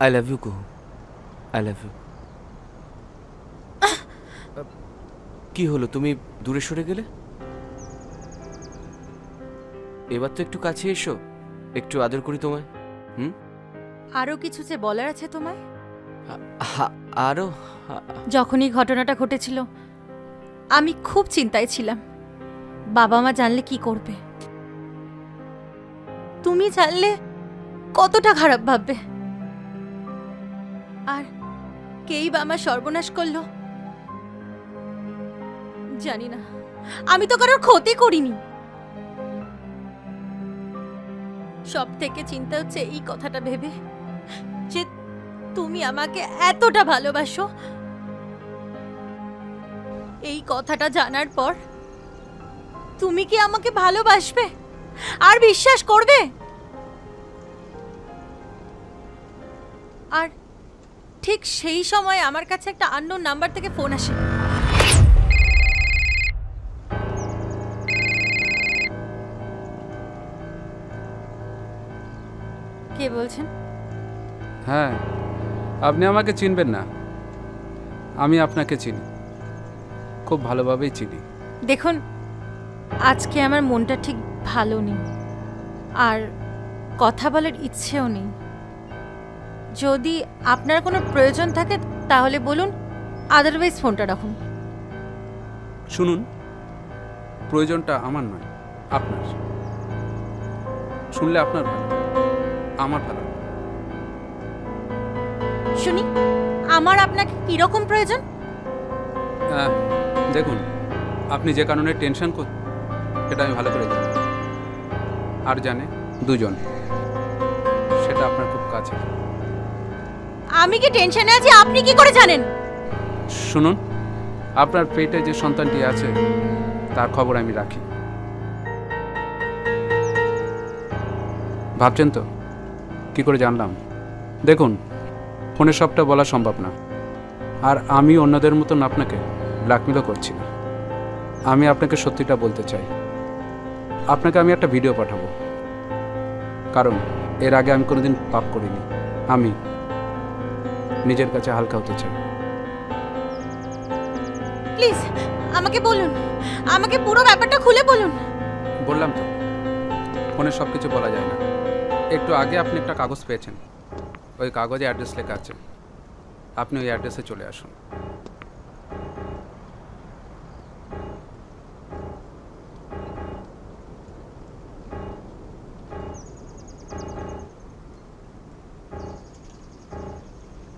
I love you কুহু, I love you. কি হলো, তুমি দূরে সরে গেলে? এবার তো একটু কাছে এসো, একটু আদর করি তোমায়। আরো কিছু যে বলার আছে তোমায়। আরো? যখনই ঘটনাটা ঘটেছিল আমি খুব চিন্তায় ছিলাম, বাবা মা জানলে কি করবে। তুমি জানলে কতটা খারাপ ভাববে, আর কেই বা আমার সর্বনাশ করলো জানি না। আমি তো কারোর ক্ষতি করিনি। সব থেকে চিন্তা হচ্ছে এই কথাটা ভেবে যে তুমি আমাকে এতটা ভালোবাসো। এই কথাটা জানার পর তুমি কি আমাকে ভালোবাসবে আর বিশ্বাস করবে? আর ঠিক সেই সময় আমার কাছে একটা আননোন নাম্বার থেকে ফোন আসে। কে বলছেন? হ্যাঁ, আপনি আমাকে চিনবেন না, আমি আপনাকে চিনি, খুব ভালোভাবেই চিনি। দেখুন, আজকে আমার মনটা ঠিক ভালো নেই, আর কথা বলার ইচ্ছেও নেই। যদি আপনার কোনো প্রয়োজন থাকে তাহলে বলুন, আদারওয়াইজ ফোনটা রাখুন। শুনুন, প্রয়োজনটা আমার নয়, আপনার। শুনলে আপনার ভালো, আমার ভালো। শুনি, আমার আপনাকে কিরকম প্রয়োজন? দেখুন, আপনি যে কারণে টেনশন করছেন সেটা আমি ভালো করে জানি, আর জানে দুজন, সেটা আপনার খুব কাছে। আমি কি টেনশনে আছি আপনি কি করে জানেন? শুনুন, আপনার পেটে যে সন্তানটি আছে তার খবর আমি রাখি। ভাবছেন তো কি করে জানলাম? দেখুন, ফোনে সবটা বলা সম্ভব না, আর আমি অন্যদের মতন আপনাকে ব্ল্যাকমেলও করছি না। আমি আপনাকে সত্যিটা বলতে চাই। আপনাকে আমি একটা ভিডিও পাঠাবো, কারণ এর আগে আমি কোনোদিন পাপ করিনি। আমি নিজের কাছে হালকা হতে চাই। প্লিজ আমাকে বলুন, আমাকে পুরো ব্যাপারটা খুলে বলুন। বললাম তো, ফোনে সব কিছু বলা যায় না। একটু আগে আপনি একটা কাগজ পেয়েছেন, ওই কাগজে অ্যাড্রেস লেখা আছে। আপনি ওই অ্যাড্রেসে চলে আসুন।